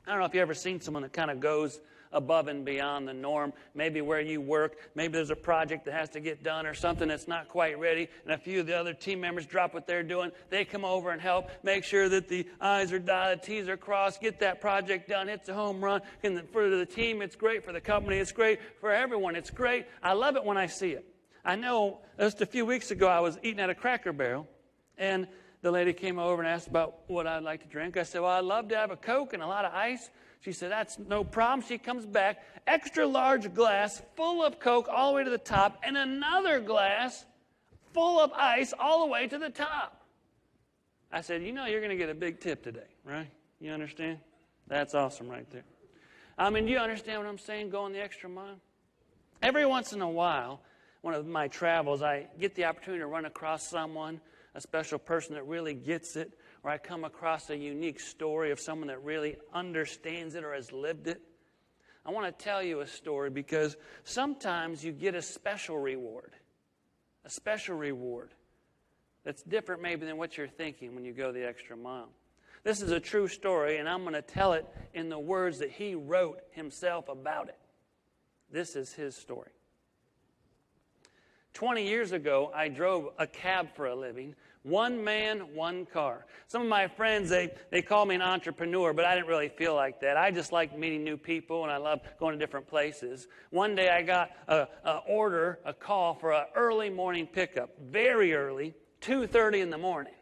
I don't know if you've ever seen someone that kind of goes above and beyond the norm. Maybe where you work, maybe there's a project that has to get done or something that's not quite ready, and a few of the other team members drop what they're doing. They come over and help make sure that the I's are dotted, T's are crossed, get that project done. It's a home run. And for the team, it's great. For the company, it's great. For everyone, it's great. I love it when I see it. I know just a few weeks ago I was eating at a Cracker Barrel, and the lady came over and asked about what I'd like to drink. I said, well, I'd love to have a Coke and a lot of ice. She said, that's no problem. She comes back, extra large glass full of Coke all the way to the top, and another glass full of ice all the way to the top. I said, you know you're going to get a big tip today, right? You understand? That's awesome right there. I mean, do you understand what I'm saying, going the extra mile? Every once in a while, one of my travels, I get the opportunity to run across someone, a special person that really gets it, or I come across a unique story of someone that really understands it or has lived it. I want to tell you a story because sometimes you get a special reward that's different maybe than what you're thinking when you go the extra mile. This is a true story, and I'm going to tell it in the words that he wrote himself about it. This is his story. 20 years ago, I drove a cab for a living. One man, one car. Some of my friends, they call me an entrepreneur, but I didn't really feel like that. I just like meeting new people, and I love going to different places. One day, I got a call for an early morning pickup, very early, 2:30 in the morning.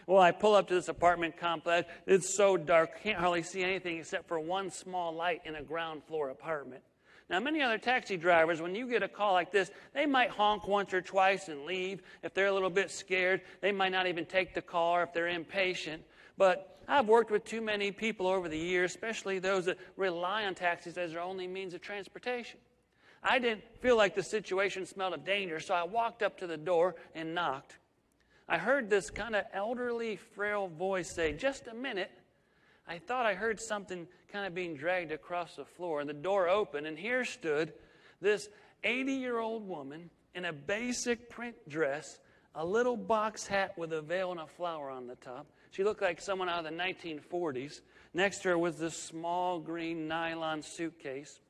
Well, I pull up to this apartment complex. It's so dark, can't hardly see anything except for one small light in a ground floor apartment. Now, many other taxi drivers, when you get a call like this, they might honk once or twice and leave. If they're a little bit scared, they might not even take the call or if they're impatient. But I've worked with too many people over the years, especially those that rely on taxis as their only means of transportation. I didn't feel like the situation smelled of danger, so I walked up to the door and knocked. I heard this kind of elderly, frail voice say, "Just a minute." I thought I heard something kind of being dragged across the floor, and the door opened, and here stood this 80-year-old woman in a basic print dress, a little box hat with a veil and a flower on the top. She looked like someone out of the 1940s. Next to her was this small green nylon suitcase.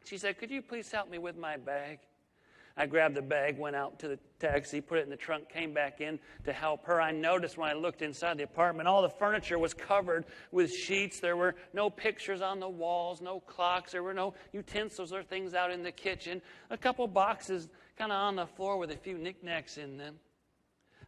She said, "Could you please help me with my bag?" I grabbed the bag, went out to the taxi, put it in the trunk, came back in to help her. I noticed when I looked inside the apartment, all the furniture was covered with sheets. There were no pictures on the walls, no clocks. There were no utensils or things out in the kitchen. A couple boxes kind of on the floor with a few knickknacks in them.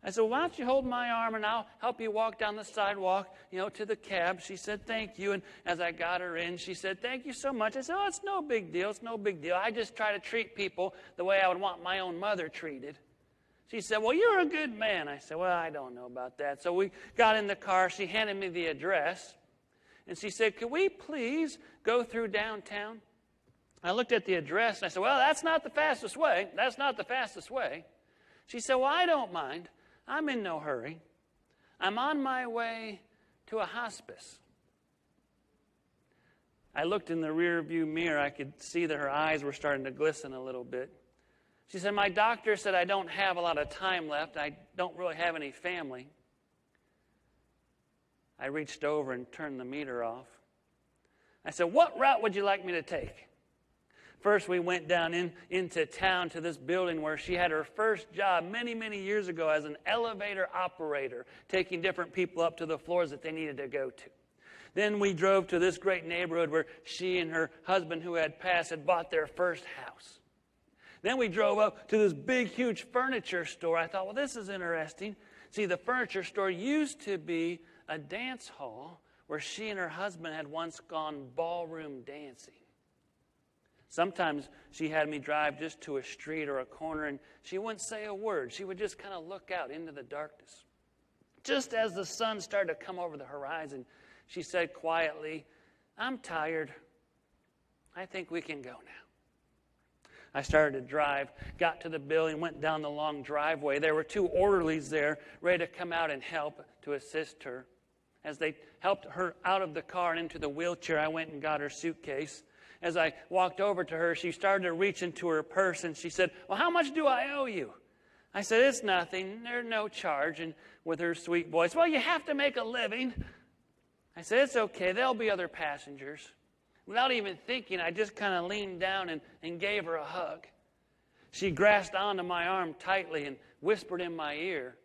I said, "Why don't you hold my arm and I'll help you walk down the sidewalk, to the cab." She said, "Thank you." And as I got her in, she said, "Thank you so much." I said, "Oh, it's no big deal. It's no big deal. I just try to treat people the way I would want my own mother treated." She said, "Well, you're a good man." I said, "Well, I don't know about that." So we got in the car. She handed me the address. And she said, "Could we please go through downtown?" I looked at the address and I said, "Well, that's not the fastest way. That's not the fastest way." She said, "Well, I don't mind. I'm in no hurry. I'm on my way to a hospice." I looked in the rear view mirror. I could see that her eyes were starting to glisten a little bit. She said, "My doctor said I don't have a lot of time left. I don't really have any family." I reached over and turned the meter off. I said, "What route would you like me to take?" First, we went down into town to this building where she had her first job many, many years ago as an elevator operator, taking different people up to the floors that they needed to go to. Then we drove to this great neighborhood where she and her husband, who had passed, had bought their first house. Then we drove up to this big, huge furniture store. I thought, well, this is interesting. See, the furniture store used to be a dance hall where she and her husband had once gone ballroom dancing. Sometimes she had me drive just to a street or a corner, and she wouldn't say a word. She would just kind of look out into the darkness. Just as the sun started to come over the horizon, she said quietly, "I'm tired. I think we can go now." I started to drive, got to the building, went down the long driveway. There were two orderlies there ready to come out and help to assist her. As they helped her out of the car and into the wheelchair, I went and got her suitcase. As I walked over to her, she started to reach into her purse, and she said, "Well, how much do I owe you?" I said, "It's nothing. There's no charge." And with her sweet voice, "Well, you have to make a living." I said, it's okay. There'll be other passengers. Without even thinking, I just kind of leaned down and gave her a hug. She grasped onto my arm tightly and whispered in my ear,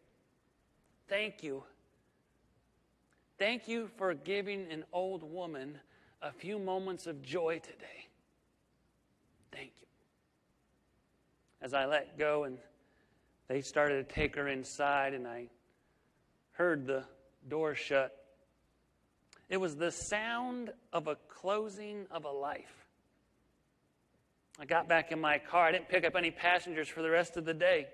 "Thank you. Thank you for giving an old woman a few moments of joy today. Thank you." As I let go and they started to take her inside and I heard the door shut, it was the sound of a closing of a life. I got back in my car. I didn't pick up any passengers for the rest of the day.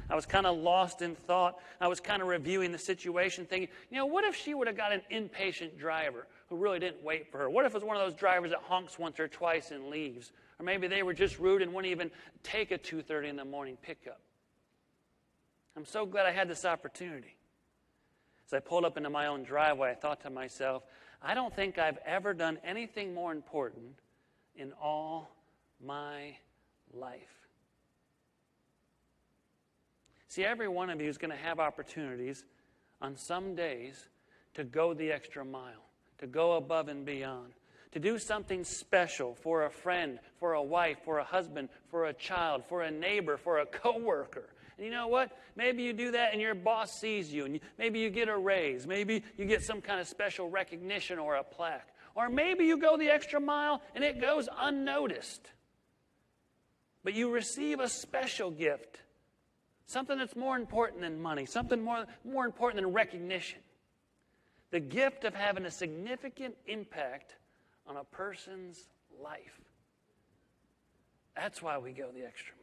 I was kind of lost in thought. I was kind of reviewing the situation, thinking, what if she would have got an impatient driver who really didn't wait for her? What if it was one of those drivers that honks once or twice and leaves? Or maybe they were just rude and wouldn't even take a 2:30 in the morning pickup. I'm so glad I had this opportunity. As I pulled up into my own driveway, I thought to myself, I don't think I've ever done anything more important in all my life. See, every one of you is going to have opportunities on some days to go the extra mile, to go above and beyond, to do something special for a friend, for a wife, for a husband, for a child, for a neighbor, for a coworker. And you know what? Maybe you do that and your boss sees you, and maybe you get a raise. Maybe you get some kind of special recognition or a plaque. Or maybe you go the extra mile and it goes unnoticed. But you receive a special gift. Something that's more important than money. Something more important than recognition. The gift of having a significant impact on a person's life. That's why we go the extra mile.